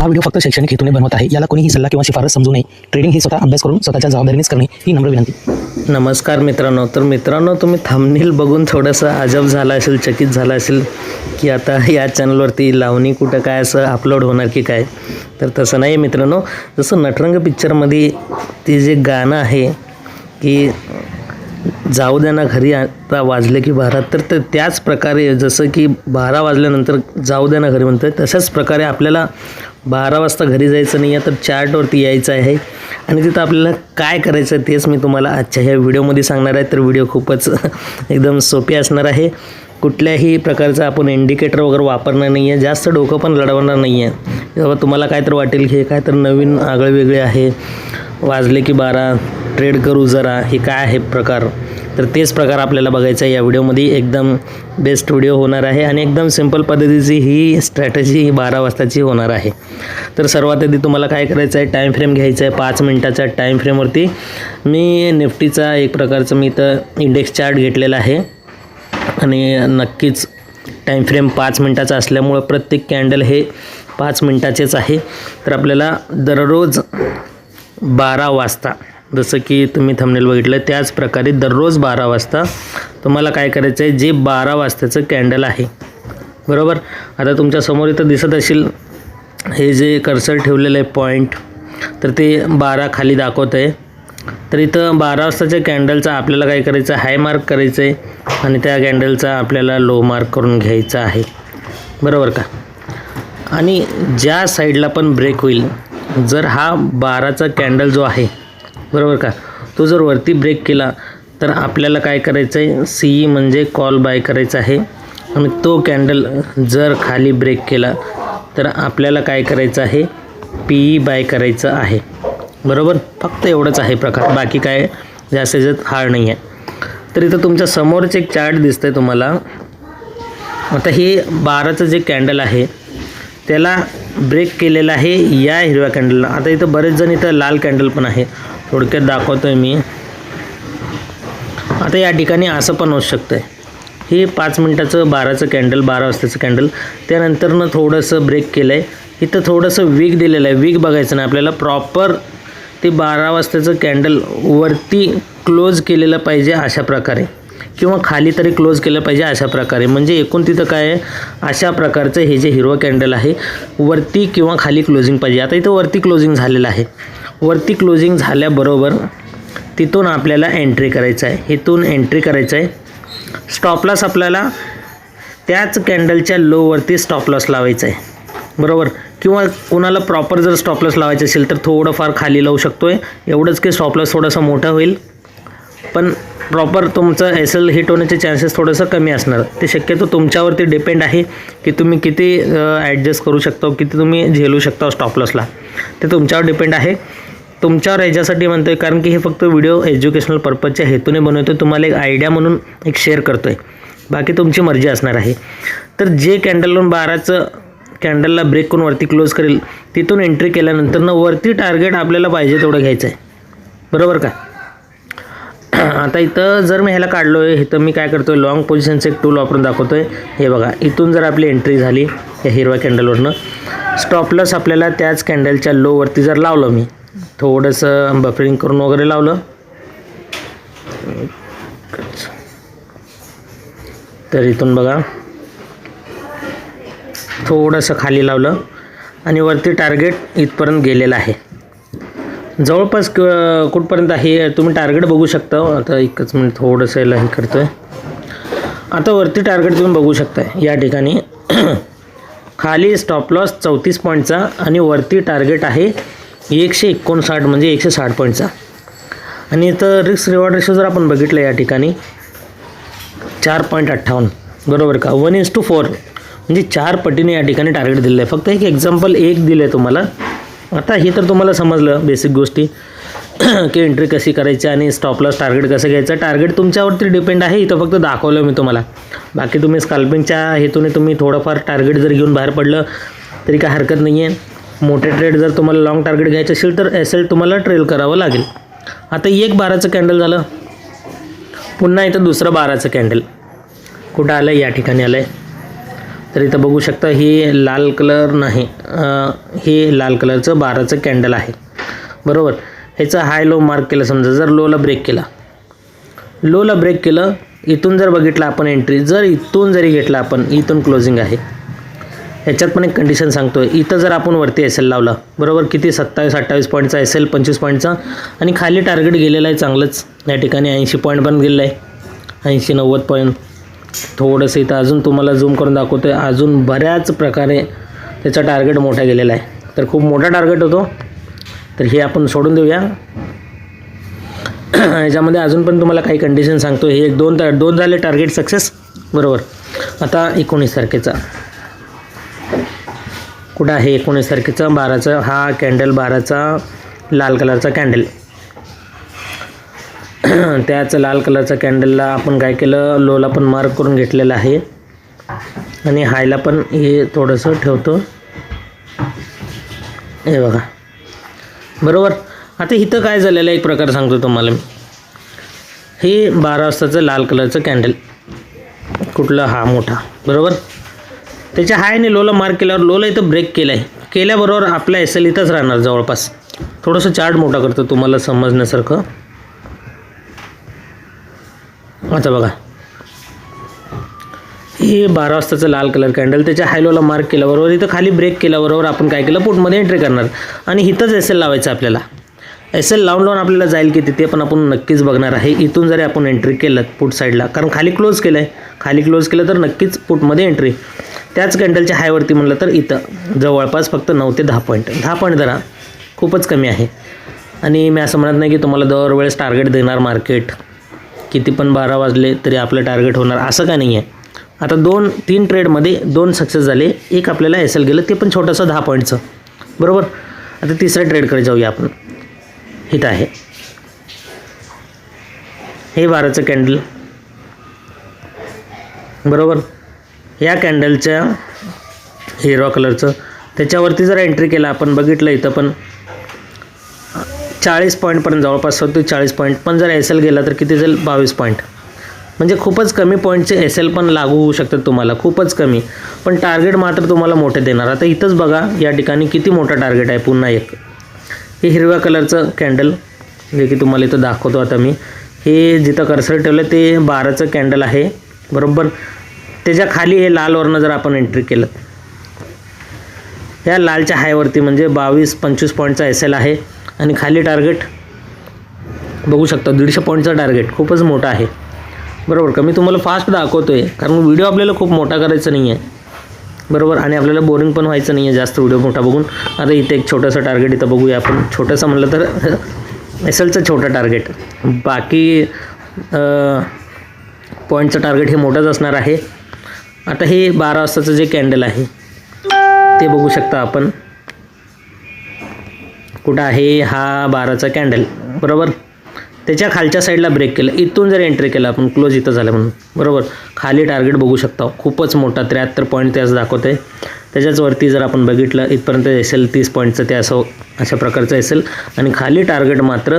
हा व्हिडिओ फक्त शैक्षणिक हेतूने बनवत आहे. याला कोणीही सल्ला किंवा शिफारस समजू नये. ट्रेडिंग ही स्वतः अभ्यास करून स्वतःच्या जबाबदारीनेच करणे ही नम्र विनंती. नमस्कार मित्रांनो. तर मित्रांनो, तुम्ही थंबनेल बघून थोडंसं अजब झाला असेल, चकित झाला असेल की आता या चॅनलवरती लावणी कुठं काय असं अपलोड होणार की काय. तर तसं नाही मित्रांनो. जसं नटरंग पिक्चरमध्ये ते जे गाणं आहे की जाऊ द्या ना घरी आता वाजले की 12, तर त्याच प्रकारे जसं की 12 वाजल्यानंतर जाऊ द्या ना घरी म्हणतं, तशाच प्रकारे आपल्याला 12 वाजता घरी जायचं नाही आहे, तर चार्टवरती यायचं आहे आणि तिथं आपल्याला काय करायचं तेच मी तुम्हाला आजच्या ह्या व्हिडिओमध्ये सांगणार आहे. तर व्हिडिओ खूपच एकदम सोपी असणार आहे. कुठल्याही प्रकारचं आपण इंडिकेटर वगैरे वापरणार नाही आहे, जास्त डोकं पण लढवणार नाही आहे. तेव्हा तुम्हाला काय तर वाटेल की हे काय तर नवीन आगळेवेगळे आहे, वाजले की 12 ट्रेड करू जरा, हे काय आहे प्रकार. तर तेच प्रकार आपल्याला बघायचं आहे या व्हिडिओमध्ये. एकदम बेस्ट व्हिडिओ होणार आहे आणि एकदम सिंपल पद्धतीची ही स्ट्रॅटेजी 12 वाजताची होणार आहे. तर सर्वात आधी तुम्हाला काय करायचं आहे, टाईम फ्रेम घ्यायचा आहे. 5 मिनटाच्या टाईम फ्रेमवरती मी निफ्टीचा एक प्रकारचं मी तर इंडेक्स चार्ट घेतलेला आहे आणि नक्कीच टाईम फ्रेम 5 मिनटाचा असल्यामुळं प्रत्येक कॅन्डल हे 5 मिनटाचेच आहे. तर आपल्याला दररोज 12 वाजता, जसं की तुम्ही थंबनेल बघितलं त्याच प्रकारे दररोज 12 वाजता तुम्हाला काय करायचं आहे, जे 12 वाजताचं कॅन्डल आहे बरोबर. आता तुमच्यासमोर इथं दिसत असेल हे जे कर्सर ठेवलेलं आहे पॉईंट, तर ते 12 खाली दाखवत आहे. तर इथं 12 वाजताच्या कॅन्डलचा आपल्याला काय करायचं, हाय मार्क करायचं आहे आणि त्या कॅन्डलचा आपल्याला लो मार्क करून घ्यायचा आहे बरोबर का. आणि ज्या साईडला पण ब्रेक होईल, जर हा 12चा कॅन्डल जो आहे बरोबर का, तो जर वरती ब्रेक केला तर आपल्याला काय करायचं आहे, CE म्हणजे कॉल बाय करायचा आहे. आणि तो कॅन्डल जर खाली ब्रेक केला तर आपल्याला काय करायचं आहे, PE बाय करायचं आहे बरोबर. फक्त एवढंच आहे प्रकार, बाकी काय जास्त हार्ड नाही आहे. तर इथं तुमच्या समोरच एक चार्ट दिसतं आहे तुम्हाला. आता हे 12चं जे कॅन्डल आहे त्याला ब्रेक केलेलं आहे या हिरव्या कॅन्डलला. आता इथं बरेच जण इथं लाल कॅन्डल पण आहे, थोडक्यात दाखवतो आहे मी. आता या ठिकाणी असं पण होऊ शकतं आहे, हे 5 मिनटाचं 12चं कॅन्डल, 12 वाजताचं कॅन्डल, त्यानंतरनं थोडंसं ब्रेक केलं आहे. इथं थोडंसं वीक दिलेलं आहे. वीक बघायचं नाही आपल्याला, प्रॉपर ते 12 वाजताचं कॅन्डल वरती क्लोज केलेलं पाहिजे अशा प्रकारे, किंवा खाली तरी क्लोज केलं पाहिजे अशा प्रकारे. म्हणजे एकूण तिथं काय आहे, अशा प्रकारचं हे जे हिरवं कॅन्डल आहे वरती किंवा खाली क्लोजिंग पाहिजे. आता इथं वरती क्लोजिंग झालेलं आहे. वरती क्लोजिंग झाल्याबरोबर तिथून आपल्याला एंट्री करायचं आहे, इथून एंट्री करायचं आहे. स्टॉप लॉस आपल्याला त्याच कॅन्डलच्या लोवरती स्टॉप लॉस लावायचं आहे बरोबर. किंवा कोणाला प्रॉपर जर स्टॉप लॉस लावायचं असेल तर थोडंफार खाली लावू शकतो आहे. एवढंच की स्टॉप लॉस थोडासा मोठा होईल, पण प्रॉपर तुमचं SL हिट होण्याचे चान्सेस थोडंसं कमी असणार. ते शक्यतो तुमच्यावरती डिपेंड आहे की तुम्ही किती ॲडजस्ट करू शकता, किती तुम्ही झेलू शकता स्टॉप लॉसला, ते तुमच्यावर डिपेंड आहे. तुमच्यावर ह्याच्यासाठी म्हणतो आहे कारण की हे फक्त व्हिडिओ एज्युकेशनल पर्पजच्या हेतूने बनवतो आहे, तुम्हाला एक आयडिया म्हणून एक शेअर करतो आहे, बाकी तुमची मर्जी असणार आहे. तर जे कॅन्डलवरून 12चं कॅन्डलला ब्रेक करून वरती क्लोज करेल, तिथून एंट्री केल्यानंतर वरती टार्गेट आपल्याला पाहिजे तेवढं घ्यायचं आहे बरोबर का. आता इथं जर मी ह्याला काढलो आहे, इथं मी काय करतो आहे, लॉंग पोझिशनचं एक टूल वापरून दाखवतो आहे. हे बघा, इथून जर आपली एंट्री झाली या हिरव्या कॅन्डलवरनं, स्टॉप लॉस आपल्याला त्याच कॅन्डलच्या लोवरती जर लावलं, मी थोडंसं बफरिंग करून वगैरे लावलं, तर इथून बघा थोडंसं खाली लावलं आणि वरती टार्गेट इथपर्यंत गेलेलं आहे. जवळपास कुठपर्यंत आहे तुम्ही टार्गेट बघू शकता. आता एकच मिनिट थोडंसं याला हे करतो आहे. आता वरती टार्गेट तुम्ही बघू शकता या ठिकाणी. खाली स्टॉप लॉस 34 पॉईंटचा आणि वरती टार्गेट आहे 159 म्हणजे 160 पॉईंटचा. आणि इथं रिस्क रिवॉर्ड रेशो जर आपण बघितलं या ठिकाणी 4.58 बरोबर का. 1:4 म्हणजे 4 पटीने या ठिकाणी टार्गेट दिलेलं आहे. फक्त एक एक्झाम्पल एक दिलं आहे तुम्हाला. आता हे तर तुम्हाला समजलं बेसिक गोष्टी की एंट्री कशी करायची आणि स्टॉप लॉस टार्गेट कसं घ्यायचं. टार्गेट तुमच्यावरती डिपेंड आहे, इथं फक्त दाखवलं मी तुम्हाला. बाकी तुम्ही स्कॅल्पिंगच्या हेतूने तुम्ही थोडंफार टार्गेट जर घेऊन बाहेर पडलं तरी काय हरकत नाही आहे. मोठे ट्रेड जर तुम्हाला लॉंग टार्गेट घ्यायचं असेल तर SL तुम्हाला ट्रेल करावं लागेल. आता एक 12चं कॅन्डल झालं, पुन्हा इथं दुसरं 12चं कॅन्डल कुठं आलं, या ठिकाणी आलं आहे. तर इथं बघू शकता, ही लाल कलर नाही, हे लाल कलरचं 12चं कॅन्डल आहे, बरोबर. ह्याचा हाय लो मार्क केला. समजा जर लोला ब्रेक केलं, इथून जर बघितलं आपण एंट्री, जर इथून जरी घेतला आपण, इथून क्लोजिंग आहे. ह्याच्यात पण एक कंडिशन सांगतो आहे. इथं जर आपण वरती एस एल लावला, बरोबर, किती 27-28 पॉईंटचा एस एल, 25 पॉईंटचा, आणि खाली टार्गेट गेलेलं आहे चांगलंच. या ठिकाणी 80 पॉईंट पण गेलेलं आहे, 80-90 पॉईंट. थोडंसं इथं अजून तुम्हाला झूम करून दाखवतो आहे. अजून बऱ्याच प्रकारे त्याचा टार्गेट मोठा गेलेला आहे. तर खूप मोठा टार्गेट होतो. तर हे आपण सोडून देऊया. ह्याच्यामध्ये अजून पण तुम्हाला काही कंडिशन सांगतो. हे दोन झाले टार्गेट सक्सेस, बरोबर. आता 19 तारखेचा कुठं आहे? 19 तारखेचा 12चा हा कॅन्डल, 12चा लाल कलरचा कॅन्डल. त्याच लाल कलरचा कॅन्डलला आपण काय केलं, लोला पण मार्क करून घेतलेला आहे आणि हायला पण हे थोडंसं ठेवतो. हे बघा, बरोबर. आता इथं काय झालेलं आहे एक प्रकार सांगतो तुम्हाला मी. हे 12 वाजताचं लाल कलरचं कॅन्डल, कुठलं? हा मोठा, बरोबर. त्याच्या हायने लोला मार्क केल्यावर लोला इथं ब्रेक केल्याबरोबर आपला एस एल इथंच राहणार जवळपास. थोडंसं चार्ट मोठा करतो तुम्हाला समजण्यासारखं. आता बघा, हे 12 वाजताचं लाल कलर कॅन्डल, त्याच्या हाय लोला मार्क केल्याबरोबर इथं खाली ब्रेक केल्याबरोबर आपण काय केलं, पुटमध्ये एंट्री करणार आणि इथंच एस एल लावायचं आपल्याला. एस एल लावून आपल्याला जाईल की तिथे पण आपण नक्कीच बघणार आहे. इथून जरी आपण एंट्री केलं पुट साईडला, कारण खाली क्लोज केलं तर नक्कीच पुटमध्ये एंट्री. त्याच कॅन्डलच्या हायवरती म्हणलं तर इथं जवळपास फक्त 9 ते 10 पॉईंट जरा खूपच कमी आहे. आणि मी असं म्हणत नाही की तुम्हाला दरवेळेस टार्गेट देणार मार्केट, किती पण 12 वाजले तरी आपलं टार्गेट होणार, असं काय नाही आहे. आता 2-3 ट्रेडमध्ये 2 सक्सेस झाले, एक आपल्याला एस एल गेलं, ते पण छोटंसं 10 पॉईंटचं, बरोबर. आता तिसऱ्या ट्रेडकडे जाऊया आपण. इथं आहे हे 12चं कॅन्डल, बरोबर. या कॅन्डलच्या हिरवा कलरचं, त्याच्यावरती जर एंट्री केला आपण, बघितलं इथं पण 40 पॉईंटपर्यंत जवळपास होते, 40 पॉईंट. पण जर एस एल गेला तर किती जाईल? 22 पॉईंट. म्हणजे खूपच कमी पॉईंटचे एस एल पण लागू होऊ शकतात तुम्हाला, खूपच कमी. पण टार्गेट मात्र तुम्हाला मोठे देणार. आता इथंच बघा, या ठिकाणी किती मोठा टार्गेट आहे. पुन्हा एक हे हिरव्या कलरचं कॅन्डल, जे की तुम्हाला इथं दाखवतो आता मी. हे जिथं कर्सर ठेवलं ते 12चं कॅन्डल आहे, बरोबर. त्याच्या खाली हे लालवरनं जर आपण एंट्री केलं, या लालच्या हायवरती म्हणजे 22-25 पॉईंटचा एस एल आहे आणि खाली टार्गेट बघू शकता 150 पॉईंटचा टार्गेट, खूपच मोठा आहे, बरोबर का. मी तुम्हाला फास्ट दाखवतो आहे कारण व्हिडिओ आपल्याला खूप मोठा करायचा नाही आहे, बरोबर. आणि आपल्याला बोरिंग पण व्हायचं नाही आहे जास्त व्हिडिओ मोठा बघून. आता इथे एक छोटंसं टार्गेट इथं बघूया आपण. छोटंसं म्हणलं तर एस एलचं छोटं टार्गेट, बाकी पॉईंटचं टार्गेट हे मोठंच असणार आहे. आता हे 12 वाजताचं जे कॅन्डल आहे ते बघू शकता आपण. कुठं आहे? हा 12चा कॅन्डल, बरोबर. त्याच्या खालच्या साईडला ब्रेक केलं, इथून जर एंट्री केलं आपण, क्लोज इथं झालं म्हणून, बरोबर. खाली टार्गेट बघू शकता, खूपच मोठा 73 पॉईंट त्याच दाखवतं आहे. त्याच्याच वरती जर आपण बघितलं इथपर्यंत एस एल 30 पॉईंटचं ते अशा प्रकारचं एस एल, आणि खाली टार्गेट मात्र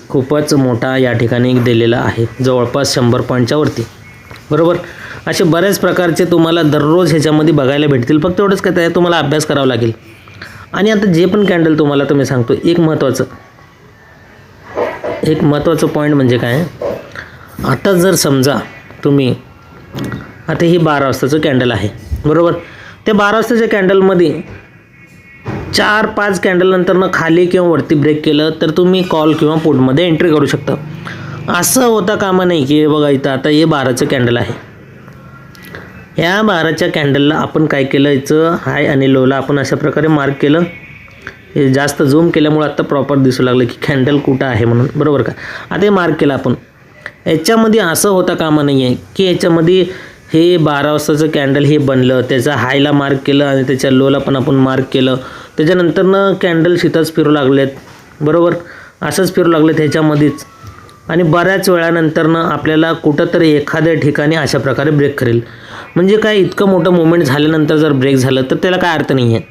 खूपच मोठा या ठिकाणी दिलेला आहे, जवळपास 100 पॉईंटच्या वरती, बरोबर. असे बरेच प्रकारचे तुम्हाला दररोज ह्याच्यामध्ये बघायला भेटतील. फक्त एवढंच काय आहे, तुम्हाला अभ्यास करावा लागेल. आणि आता जे पण कॅन्डल तुम्हाला तुम्ही सांगतो, एक महत्त्वाचं पॉईंट म्हणजे काय, आता जर समजा तुम्ही, आता ही 12 वाजताचं कॅन्डल आहे, बरोबर. त्या 12 वाजताच्या कॅन्डलमध्ये 4-5 कॅन्डल नंतरनं खाली किंवा वरती ब्रेक केलं तर तुम्ही कॉल किंवा पुटमध्ये एंट्री करू शकता. असं होता कामा नाही की बघा इथं आता हे 12चं कॅन्डल आहे, ह्या 12च्या कॅन्डलला आपण काय केलं, याचं हाय आणि लोला आपण अशा प्रकारे मार्क केलं. हे जास्त झूम केल्यामुळे आत्ता प्रॉपर दिसू लागलं की कॅन्डल कुठं आहे म्हणून, बरोबर का. आता हे मार्क केलं आपण. याच्यामध्ये असं होता कामा नाही आहे की याच्यामध्ये हे 12 वाजताचं कॅन्डल हे बनलं, त्याचा हायला मार्क केलं आणि त्याच्या लोला पण आपण मार्क केलं, त्याच्यानंतरनं कॅन्डल शिताच फिरू लागलेत, बरोबर. असंच फिरू लागलेत ह्याच्यामध्येच, आणि बऱ्याच वेळानंतरनं आपल्याला कुठंतरी एखाद्या ठिकाणी अशा प्रकारे ब्रेक करेल. म्हणजे काय, इतकं मोठं मुवमेंट झाल्यानंतर जर ब्रेक झालं तर त्याला काय अर्थ नाही आहे.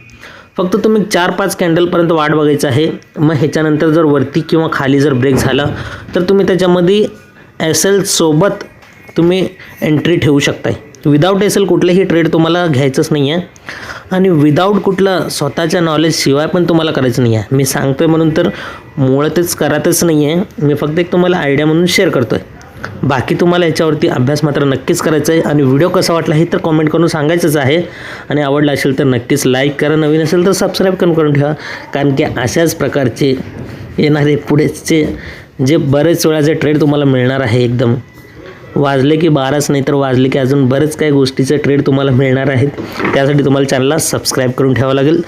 फक्त तुम्ही 4-5 कॅन्डलपर्यंत वाट बघायचं आहे. मग ह्याच्यानंतर जर वरती किंवा खाली जर ब्रेक झाला तर तुम्ही त्याच्यामध्ये एस एल सोबत तुम्ही एंट्री ठेवू शकताय. विदाऊट एस एल कुठलेही ट्रेड तुम्हाला घ्यायचंच नाही आहे. आणि विदाऊट कुठलं स्वतःच्या नॉलेजशिवाय पण तुम्हाला करायचं नाही आहे. मी सांगतो आहे म्हणून तर मुळातच करतच नाही आहे. मी फक्त एक तुम्हाला आयडिया म्हणून शेअर करतो आहे. बाकी तुम्हाला याच्यावरती अभ्यास मात्र नक्कीच करायचा आहे. आणि व्हिडिओ कसा वाटला हे तर कॉमेंट करून सांगायचंच आहे. आणि आवडला असेल तर नक्कीच लाईक करा, नवीन असेल तर सबस्क्राईब करून ठेवा. कारण की अशाच प्रकारचे येणारे पुढेचे जे बरेच वेळा जे ट्रेड तुम्हाला मिळणार आहे, एकदम वाजले की 12च नाही तर वाजले की अजून बरेच काही गोष्टीचे ट्रेड तुम्हाला मिळणार आहेत. त्यासाठी तुम्हाला चॅनलला सबस्क्राईब करून ठेवावं लागेल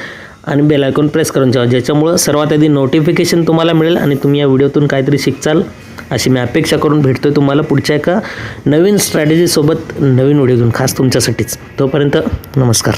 आणि बेल आयकॉन प्रेस करून ठेवा, ज्याच्यामुळं सर्वात आधी नोटिफिकेशन तुम्हाला मिळेल आणि तुम्ही या व्हिडिओतून काहीतरी शिकचाल अशी मी अपेक्षा करून भेटतोय तुम्हाला पुढच्या एका नवीन स्ट्रॅटेजीसोबत नवीन व्हिडिओ घेऊन, खास तुमच्यासाठीच. तोपर्यंत नमस्कार.